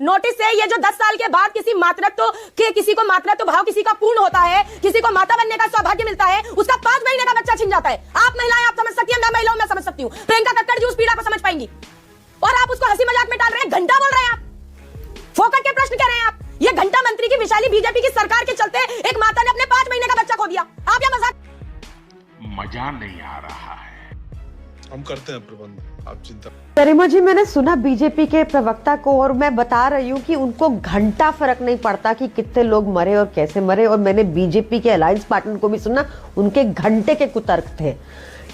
Notice से ये जो 10 साल के बाद किसी को मातृत्व भाव किसी का पूर्ण होता है, किसी को माता बनने का सौभाग्य मिलता है, उसका 5 महीने का बच्चा छिन जाता है। आप महिलाएं आप समझ सकती हैं, मैं महिला हूं, मैं समझ सकती हूं। प्रियंका कक्कड़ जी उस पीड़ा को समझ पाएंगी, और आप उसको हंसी मजाक में डाल रहे हैं, घंटा बोल रहे हैं आप, फोकट के प्रश्न कह रहे हैं आप। ये घंटा मंत्री की विशाली बीजेपी की सरकार के चलते एक माता ने अपने 5 महीने का बच्चा खो दिया। आप या मजा नहीं आ रहा है। हम करते हैं प्रबंध, आप चिंता। गरिमा जी, मैंने सुना बीजेपी के प्रवक्ता को, और मैं बता रही हूँ कि उनको घंटा फर्क नहीं पड़ता कि कितने लोग मरे और कैसे मरे। और मैंने बीजेपी के अलायंस पार्टनर को भी सुना, उनके घंटे के कुतर्क थे।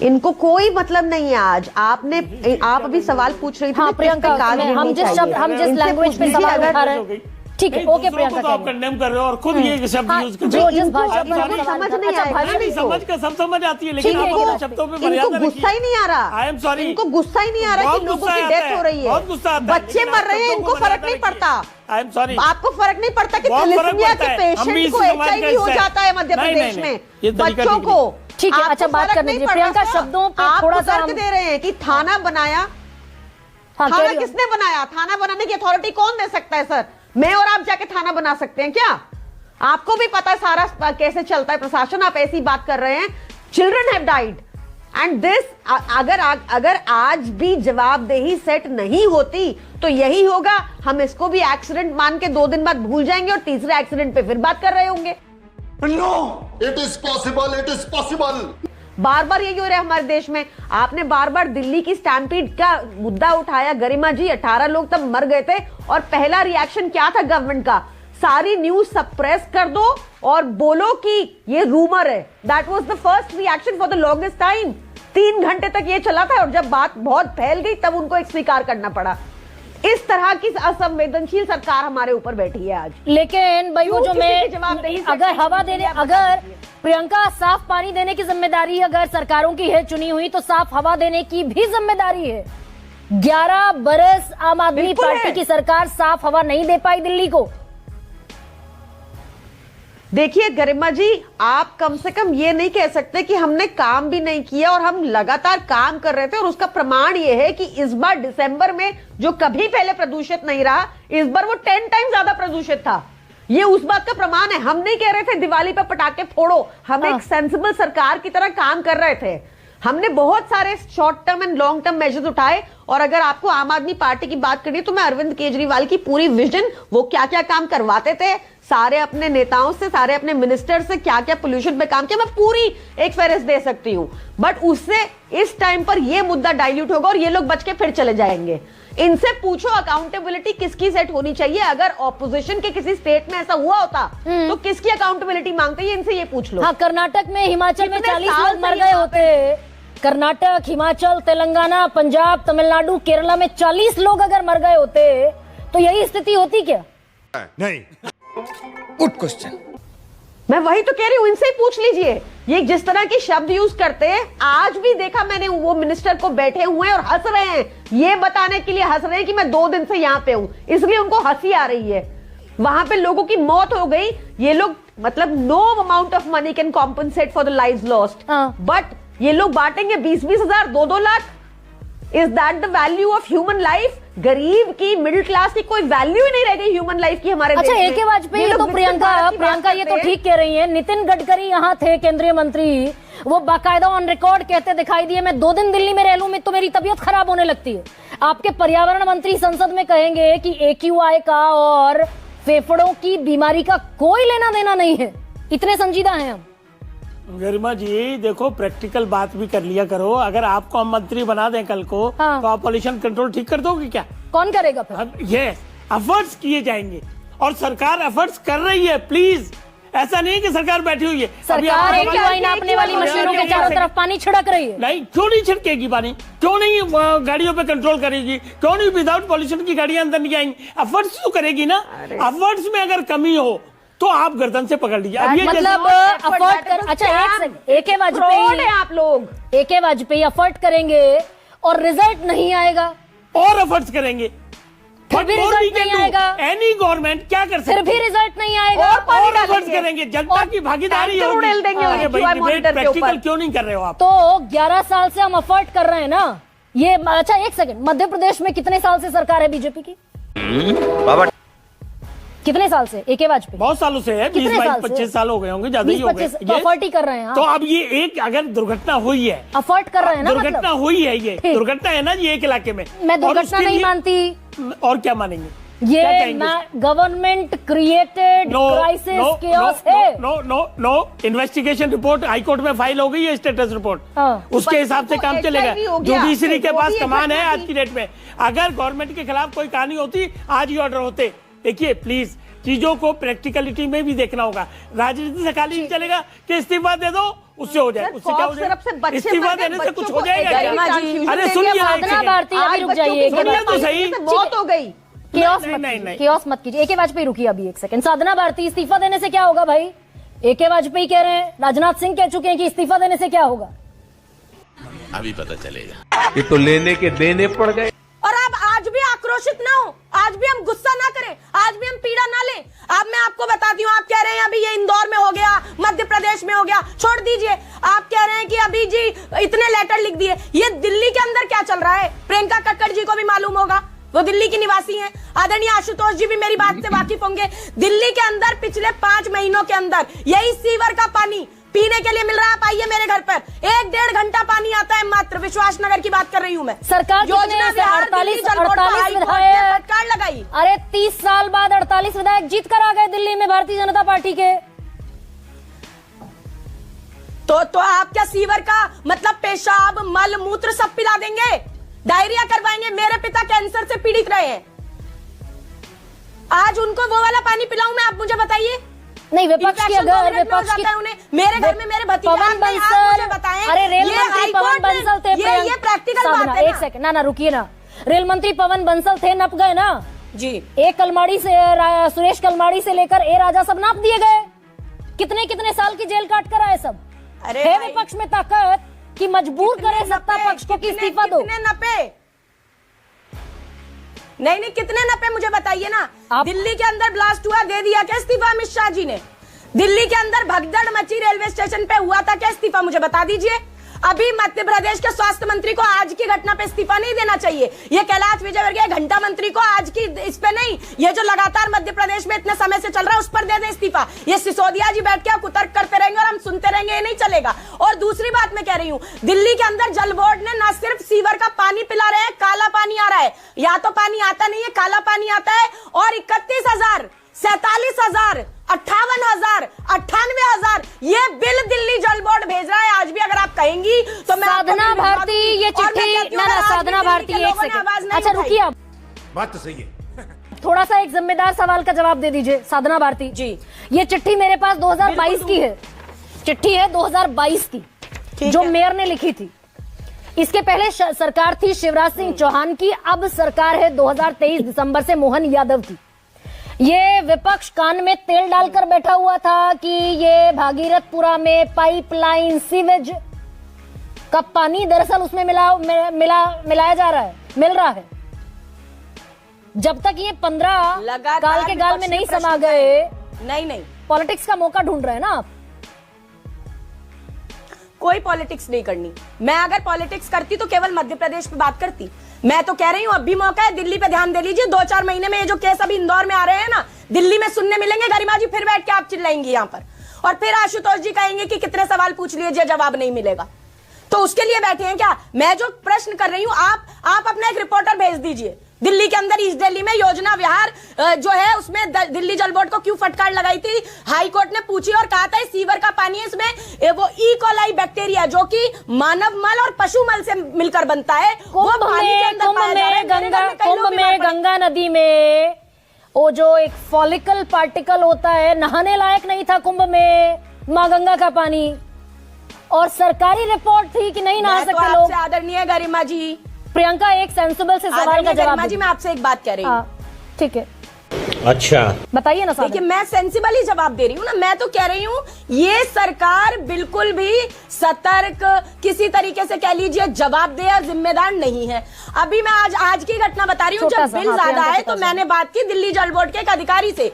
इनको कोई मतलब नहीं है। आज आप अभी सवाल पूछ रही थी। हाँ, प्रियंका, हम जिस लैंग्वेज पे सवाल उठा रहे हैं, ठीक है, ओके प्रियंका, तो आप कंडेम कर रहे हो और खुद ये शब्द यूज कर रहे हो। जिस भाषा पर समझ नहीं आएगा, समझ का सब समझ आती है, लेकिन आप अपने शब्दों पे मर्यादा इनको गुस्सा ही नहीं आ रहा। आई एम सॉरी, इनको गुस्सा ही नहीं आ रहा कि लोगों की डेथ हो रही है, बच्चे मर रहे हैं, इनको फर्क नहीं पड़ता। आई एम सॉरी, आपको फर्क नहीं पड़ता कि थैलेसीमिया के पेशेंट को HIV हो जाता है मध्य प्रदेश में, बच्चों को। ठीक है, अच्छा बात करने दीजिए प्रियंका, शब्दों पे थोड़ा सा तर्क दे रहे हैं कि थाना बनाया। थाना किसने बनाया? थाना बनाने की अथॉरिटी कौन दे सकता है? सर, मैं और आप जाके थाना बना सकते हैं क्या? आपको भी पता है सारा कैसे चलता है प्रशासन, आप ऐसी बात कर रहे हैं। Children have died and this, अगर आज भी जवाबदेही सेट नहीं होती तो यही होगा। हम इसको भी एक्सीडेंट मान के 2 दिन बाद भूल जाएंगे और तीसरे एक्सीडेंट पे फिर बात कर रहे होंगे। No, it is possible, it is possible. बार बार यही हो रहा है हमारे देश में। आपने बार बार दिल्ली की स्टैम्पीड का मुद्दा उठाया। गरिमा जी, 18 लोग तब मर गए थे और पहला रिएक्शन क्या था गवर्नमेंट का? सारी न्यूज सप्रेस कर दो और बोलो कि ये रूमर है। That was the first reaction for the longest time. 3 घंटे तक ये चला था और जब बात बहुत फैल गई तब उनको एक स्वीकार करना पड़ा। इस तरह की असंवेदनशील सरकार हमारे ऊपर बैठी है आज। लेकिन भाई वो जो मैं अगर हवा देने, अगर प्रियंका साफ पानी देने की जिम्मेदारी अगर सरकारों की है चुनी हुई, तो साफ हवा देने की भी जिम्मेदारी है। 11 बरस आम आदमी पार्टी की सरकार साफ हवा नहीं दे पाई दिल्ली को। देखिए गरिमा जी, आप कम से कम ये नहीं कह सकते कि हमने काम भी नहीं किया, और हम लगातार काम कर रहे थे। और उसका प्रमाण ये है कि इस बार दिसंबर में जो कभी पहले प्रदूषित नहीं रहा, इस बार वो 10 टाइम ज्यादा प्रदूषित था। ये उस बात का प्रमाण है। हम नहीं कह रहे थे दिवाली पे पटाखे फोड़ो, हम एक सेंसिबल सरकार की तरह काम कर रहे थे। हमने बहुत सारे short term and long term measures उठाए। और अगर आपको आम आदमी पार्टी की बात करनी है तो मैं अरविंद केजरीवाल की पूरी विजन, वो क्या क्या काम करवाते थे सारे अपने नेताओं से, सारे अपने मिनिस्टर से, क्या क्या पोल्यूशन पे काम किया, मैं पूरी एक फेहरिस्त दे सकती हूं। बट उससे इस टाइम पर यह मुद्दा डाइल्यूट होगा और ये लोग बच के फिर चले जाएंगे। इनसे पूछो अकाउंटेबिलिटी किसकी सेट होनी चाहिए। अगर ऑपोजिशन के किसी स्टेट में ऐसा हुआ होता तो किसकी अकाउंटेबिलिटी मांगते हैं, इनसे ये पूछ लो। हाँ, कर्नाटक में, हिमाचल में 40 लोग मर गए होते। कर्नाटक, हिमाचल, तेलंगाना, पंजाब, तमिलनाडु, केरला में 40 लोग अगर मर गए होते तो यही स्थिति होती क्या? नहीं। Good question. मैं वही तो कह रही हूं, इनसे ही पूछ लीजिए। ये जिस तरह की शब्द यूज करते हैं, आज भी देखा मैंने वो मिनिस्टर को बैठे हुए हैं और हंस रहे हैं, ये बताने के लिए हंस रहे हैं कि मैं 2 दिन से यहां पे हूं, इसलिए उनको हंसी आ रही है। वहां पे लोगों की मौत हो गई, ये लोग मतलब no amount of money can compensate for the lives lost, but ये लोग बांटेंगे 20-20 हजार, 2-2 lakh. Is that the value of human life? गरीब की, मिडिल क्लास की कोई वैल्यू ही नहीं रह गई ह्यूमन लाइफ की हमारे देश में। अच्छा, AK वाजपेयी तो प्रियंका ये तो ठीक कह रही है। नितिन गडकरी यहाँ थे केंद्रीय मंत्री, वो बाकायदा ऑन रिकॉर्ड कहते दिखाई दिए, मैं 2 दिन दिल्ली में रह लूं तो मेरी तबीयत खराब होने लगती है। आपके पर्यावरण मंत्री संसद में कहेंगे कि AQI का और फेफड़ों की बीमारी का कोई लेना देना नहीं है। इतने संजीदा हैं हम। गरिमा जी देखो, प्रैक्टिकल बात भी कर लिया करो। अगर आपको हम मंत्री बना दें कल को, तो आप पॉल्यूशन कंट्रोल ठीक कर दोगे क्या? कौन करेगा फिर? ये एफर्ट्स किए जाएंगे और सरकार एफर्ट्स कर रही है। प्लीज, ऐसा नहीं कि सरकार बैठी हुई है। सरकार AQI नापने वाली मशीनों के चारों तरफ पानी छिड़क रही है। नहीं, क्यों नहीं छिड़केगी पानी? क्यों नहीं गाड़ियों पे कंट्रोल करेगी? क्यों नहीं विदाउट पॉल्यूशन की गाड़ियां अंदर नहीं आएंगी? एफर्ट्स तो करेगी ना। एफर्ट्स में अगर कमी हो तो आप गर्दन से पकड़ लीजिए। अब ये मतलब अफोर्ड कर, अच्छा एक सेकंड, AK वाजपेयी, आप लोग AK वाजपेयी अफोर्ड करेंगे और रिजल्ट नहीं आएगा, और एफर्ट्स करेंगे फिर भी रिजल्ट नहीं आएगा। एनी गवर्नमेंट क्या कर सकती है? फिर भी रिजल्ट नहीं आएगा, और एफर्ट्स करेंगे। जनता की भागीदारी होगी। प्रैक्टिकल क्यों नहीं कर रहे हो आप? तो 11 साल से हम अफोर्ड कर रहे हैं ना ये। अच्छा एक सेकंड, मध्य प्रदेश में कितने साल से सरकार है बीजेपी की? कितने साल से एके वाजपेयी? बहुत सालों से है, 20, 22, 25 साल हो गए होंगे, ज्यादा ही हो गए। 20-25 अफर्ट ही कर रहे हैं। तो अब ये एक अगर दुर्घटना हुई है, अफर्ट कर रहे हैं ना, दुर्घटना मतलब हुई है, ये दुर्घटना है ना, ये एक इलाके में। मैं दुर्घटना नहीं मानती। और क्या मानेंगे? ये गवर्नमेंट क्रिएटेड क्राइसिस केओस है। No investigation report high court में फाइल हो गई है, स्टेटस रिपोर्ट, उसके हिसाब से काम चलेगा। जुडिशरी के पास कमान है आज की डेट में। अगर गवर्नमेंट के खिलाफ कोई कहानी होती, आज ही ऑर्डर होते। देखिए प्लीज, चीजों को प्रैक्टिकलिटी में भी देखना होगा। राजनीति से खाली नहीं चलेगा कि इस्तीफा दे दो उससे हो जाए, उससे क्या हो जाए? इस्तीफा देने से कुछ हो जाएगा? अरे सुनिए, साधना भारती, अभी रुक जाइए, तो सही, मौत हो गई। केओस मत कीजिए। एके वाजपेयी रुकिए अभी एक सेकंड। साधना भारती, इस्तीफा देने से क्या होगा भाई? एके वाजपेयी कह रहे हैं, राजनाथ सिंह कह चुके हैं कि इस्तीफा देने से क्या होगा। अभी पता चलेगा। ये तो लेने के देने पड़ गए। और आप आज भी आक्रोशित ना हो, आज भी हम गुस्सा ना करें, आज भी हम पीड़ा ना लें। अब मैं आपको बताती हूँ, आप कह रहे हैं अभी ये इंदौर में हो गया, मध्य प्रदेश में हो गया, छोड़ दीजिए। आप कह रहे हैं कि अभी जी इतने लेटर लिख दिए। ये दिल्ली के अंदर क्या चल रहा है, प्रियंका कक्कड़ जी को भी मालूम होगा, वो दिल्ली की निवासी हैं। आदरणीय आशुतोष जी भी मेरी बात से वाकिफ होंगे। दिल्ली के अंदर पिछले 5 महीनों के अंदर यही सीवर का पानी पीने के लिए मिल रहा है। आप आइए मेरे घर पर, 1-1.5 घंटा पानी आता है मात्र। विश्वास नगर की बात कर रही हूँ मैं। सरकार योजना 48 विधायक कार्ड लगाई। अरे 30 साल बाद 48 विधायक जीत कर आ गए दिल्ली में भारतीय जनता पार्टी के। तो आप क्या सीवर का मतलब पेशाब, मल, मूत्र सब पिला देंगे, डायरिया करवाएंगे? मेरे पिता कैंसर से पीड़ित रहे हैं, आज उनको वो वाला पानी पिलाऊं मैं? आप मुझे बताइए। नहीं, विपक्ष की अगर विपक्ष की उन्हें मेरे घर में मेरे भतीजे पवन बंसल, अरे रेल मंत्री पवन बंसल थे। ये प्रैक्टिकल बात है। एक सेकंड, ना रुकिए ना। रेल मंत्री पवन बंसल थे, नप गए ना जी। एक कलमाड़ी से सुरेश कलमाड़ी से लेकर ए राजा सब नाप दिए गए। कितने कितने साल की जेल काट कर आए सब। अरे है विपक्ष में ताकत कि मजबूर करे सत्ता पक्ष को कि इस्तीफा दो। कितने नपे? नहीं, कितने नपे मुझे बताइए ना। दिल्ली के अंदर ब्लास्ट हुआ, दे दिया क्या इस्तीफा अमित शाह जी ने? दिल्ली के अंदर भगदड़ मची रेलवे स्टेशन पे, हुआ था क्या इस्तीफा? मुझे बता दीजिए। अभी मध्य प्रदेश के स्वास्थ्य मंत्री को आज की घटना पे इस्तीफा नहीं देना चाहिए। ये कैलाश विजयवर्गीय घंटा मंत्री को आज की इस पे नहीं, ये जो लगातार मध्य प्रदेश में इतने समय से चल रहा है उस पर दे दे इस्तीफा। ये सिसोदिया जी बैठ के कुतर्क करते रहेंगे और हम सुनते रहेंगे, ये नहीं चलेगा। और दूसरी बात मैं कह रही हूँ, दिल्ली के अंदर जल बोर्ड ने न सिर्फ सीवर का पानी पिला रहे हैं, काला पानी आ रहा है। या तो पानी आता नहीं है, काला पानी आता है। और 31,000, 47,000, 58,000, 98,000 ये बिल दिल्ली जल बोर्ड भेज रहा है। आज भी अगर आप कहेंगी तो मैं साधना भारती ये चिट्ठी ना साधना भारती, एक सेकंड, अच्छा रुकिए आप। बात तो सही है। थोड़ा सा एक जिम्मेदार सवाल का जवाब दे दीजिए साधना भारती जी। ये चिट्ठी मेरे पास 2022 की है, चिट्ठी है 2022 की, जो मेयर ने लिखी थी। इसके पहले सरकार थी शिवराज सिंह चौहान की, अब सरकार है 2023 दिसंबर से मोहन यादव की। ये विपक्ष कान में तेल डालकर बैठा हुआ था कि ये भागीरथपुरा में पाइपलाइन सीवेज का पानी दरअसल उसमें मिलाया जा रहा है, मिल रहा है। जब तक ये 15 गाल के गाल में नहीं समा गए, नहीं पॉलिटिक्स का मौका ढूंढ रहे हैं ना आप। कोई पॉलिटिक्स नहीं करनी। मैं अगर पॉलिटिक्स करती तो केवल मध्य प्रदेश पे बात करती। मैं तो कह रही हूँ अब भी मौका है, दिल्ली पे ध्यान दे लीजिए। 2-4 महीने में ये जो केस अभी इंदौर में आ रहे हैं ना, दिल्ली में सुनने मिलेंगे। गरिमा जी फिर बैठ के आप चिल्लाएंगी यहाँ पर, और फिर आशुतोष जी कहेंगे कि कितने सवाल पूछ लीजिए, जवाब नहीं मिलेगा। तो उसके लिए बैठे हैं क्या? मैं जो प्रश्न कर रही हूँ, आप अपना एक रिपोर्टर भेज दीजिए। दिल्ली के अंदर ईस्ट दिल्ली में योजना विहार जो है उसमें दिल्ली जल बोर्ड को क्यों फटकार लगाई थी? हाई कोर्ट ने पूछी और कहा था सीवर का पानी है, इसमें वो ई कोलाई बैक्टीरिया जो कि मानव मल और पशु मल से मिलकर बनता है, वो पानी के अंदर पाया जा रहा है। कुंभ में गंगा नदी में वो जो एक फॉलिकल पार्टिकल होता है, नहाने लायक नहीं था कुंभ में मां गंगा का पानी, और सरकारी रिपोर्ट थी कि नहीं नहा सकते लोग। आदरणीय गरिमा जी, प्रियंका एक सेंसिबल से सवाल का जवाब जी, मैं आपसे एक बात कह रही हूँ। ठीक है, अच्छा बताइए ना। देखिए मैं सेंसिबल ही जवाब दे रही हूँ ना। मैं तो कह रही हूँ ये सरकार बिल्कुल भी सतर्क, किसी तरीके से कह लीजिए जवाबदेह, जिम्मेदार नहीं है। अभी मैं आज की घटना बता रही हूँ। जब बिल ज्यादा है तो मैंने बात की दिल्ली जल बोर्ड के एक अधिकारी से,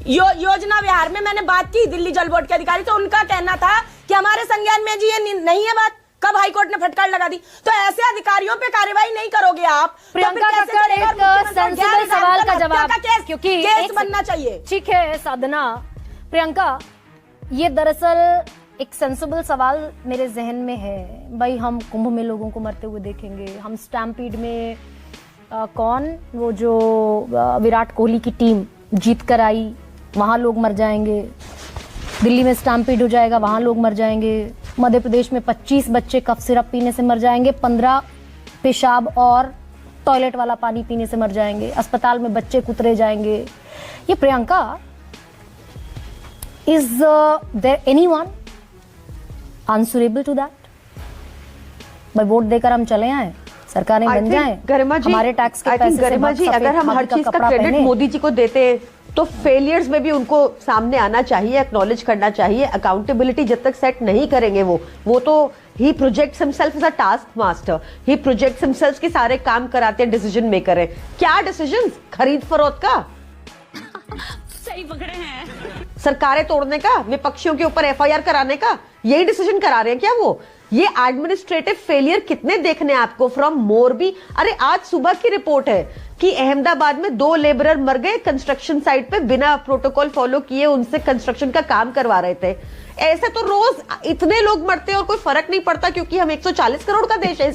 योजना विहार में मैंने बात की दिल्ली जल बोर्ड के अधिकारी से। उनका कहना था कि हमारे संज्ञान में जी ये नहीं है बात। कब हाईकोर्ट ने फटकार लगा दी? तो ऐसे अधिकारियों पे कार्रवाई नहीं करोगे आप। प्रियंका कक्कड़ एक सेंसिबल सवाल सवाल का जवाब, केस, क्योंकि केस बनना चाहिए। ठीक है साधना, प्रियंका, ये दरअसल एक सेंसिबल सवाल मेरे जहन में है। भाई हम कुंभ में लोगों को मरते हुए देखेंगे, हम स्टैम्पीड में कौन वो जो विराट कोहली की टीम जीत कर आई, वहां लोग मर जाएंगे। दिल्ली में स्टैम्पीड हो जाएगा, वहां लोग मर जाएंगे। मध्य प्रदेश में 25 बच्चे कफ सिरप पीने से मर जाएंगे, 15 पेशाब और टॉयलेट वाला पानी पीने से मर जाएंगे। अस्पताल में बच्चे कुतरे जाएंगे। ये Priyanka, is there anyone answerable to that? भाई वोट देकर हम चले आए, सरकार ने बन जाए, गरिमा जी, हमारे टैक्स के पैसे से गरिमा जी, अगर हम हर चीज का क्रेडिट मोदी जी को देते तो फेलियर्स में भी उनको सामने आना चाहिए, एक्नॉलेज करना चाहिए। अकाउंटेबिलिटी जब तक सेट नहीं करेंगे वो तो he projects himself as a task master, he projects himself के सारे काम कराते हैं, डिसीजन मेकर है। क्या डिसीजन? खरीद फरोख्त का, सही पकड़े हैं, सरकारें तोड़ने का, विपक्षियों के ऊपर एफआईआर कराने का, यही डिसीजन करा रहे हैं क्या वो? ये एडमिनिस्ट्रेटिव फेलियर कितने देखने आपको फ्रॉम मोरबी? अरे आज सुबह की रिपोर्ट है कि अहमदाबाद में 2 लेबरर मर गए कंस्ट्रक्शन साइट पे, बिना प्रोटोकॉल फॉलो किए उनसे कंस्ट्रक्शन का काम करवा रहे थे। ऐसे तो रोज इतने लोग मरते हैं और कोई फर्क नहीं पड़ता, क्योंकि हम 140 करोड़ का देश है,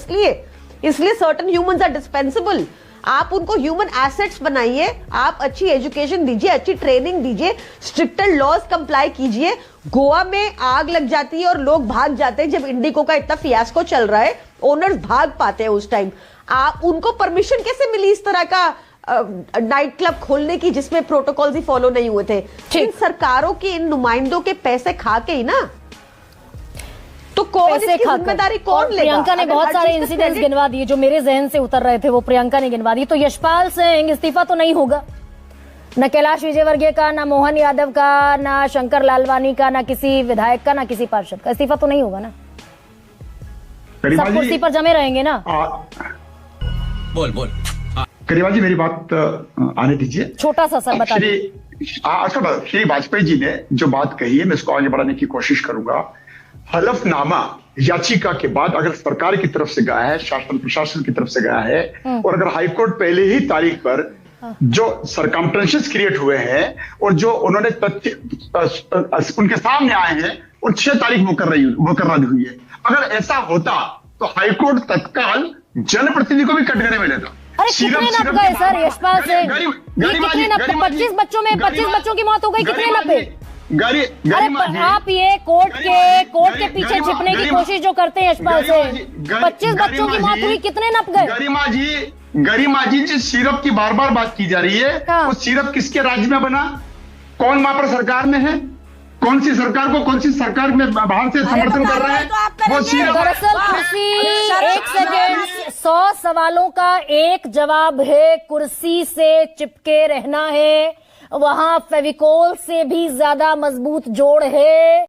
इसलिए सर्टेन ह्यूमंस आर डिस्पेंसिबल। आप उनको ह्यूमन एसेट्स बनाइए, आप अच्छी एजुकेशन दीजिए, अच्छी ट्रेनिंग दीजिए, स्ट्रिक्टर लॉज कंप्लाई कीजिए। गोवा में आग लग जाती है और लोग भाग जाते हैं, जब इंडिगो का इतना फियास्को चल रहा है, ओनर्स भाग पाते हैं उस टाइम। आप उनको परमिशन कैसे मिली इस तरह का नाइट क्लब खोलने की जिसमें प्रोटोकॉल्स ही फॉलो नहीं हुए थे? इन सरकारों की, इन नुमाइंदों के पैसे खा के ही ना, तो कौन इसकी जिम्मेदारी कौन लेगा? प्रियंका ने बहुत सारे इंसिडेंट्स गिनवा दिए जो मेरे जहन से उतर रहे थे, वो प्रियंका ने गिनवा दिए। तो यशपाल सिंह इस्तीफा तो नहीं होगा, न कैलाश विजयवर्गीय का, ना मोहन यादव का, ना शंकर लालवानी का, ना किसी विधायक का, ना किसी पार्षद का। इस्तीफा तो नहीं होगा ना, सब कुर्सी पर जमे रहेंगे ना। बोल गरिमा जी, मेरी बात आने दीजिए। छोटा सा सर बता श्री वाजपेयी जी ने जो बात कही है, मैं इसको आगे बढ़ाने की कोशिश करूंगा। हलफनामा याचिका के बाद अगर सरकार की तरफ से गया है, शासन प्रशासन की तरफ से गया है, और अगर हाईकोर्ट पहले ही तारीख पर जो सरकमस्टेंसेस क्रिएट हुए हैं और जो उन्होंने तथ्य उनके सामने आए हैं, और 6 तारीख मुकर्रर हुई है, अगर ऐसा होता तो हाईकोर्ट तत्काल जनप्रतिनिधि को भी कटघरे में लेता। अरे कितने नप गए सर यशपाल से? कितने नप? 25 बच्चों में 25 बच्चों की मौत हो गई, कितने नप? अरे आप ये कोर्ट के पीछे छिपने की कोशिश जो करते हैं यशपाल से, 25 बच्चों की मौत हुई, कितने नप गए? गरिमा जी जिस सिरप की बार बार बात की जा रही है, वो सिरप किसके राज्य में बना? कौन वहां पर सरकार में है? कौन सी सरकार को कौन सी सरकार में बाहर से समर्थन कर रहा है? वो सिरप दरअसल कुर्सी, एक सेकेंड, 100 सवालों का एक जवाब है, कुर्सी से चिपके रहना है। वहां फेविकोल से भी ज्यादा मजबूत जोड़ है।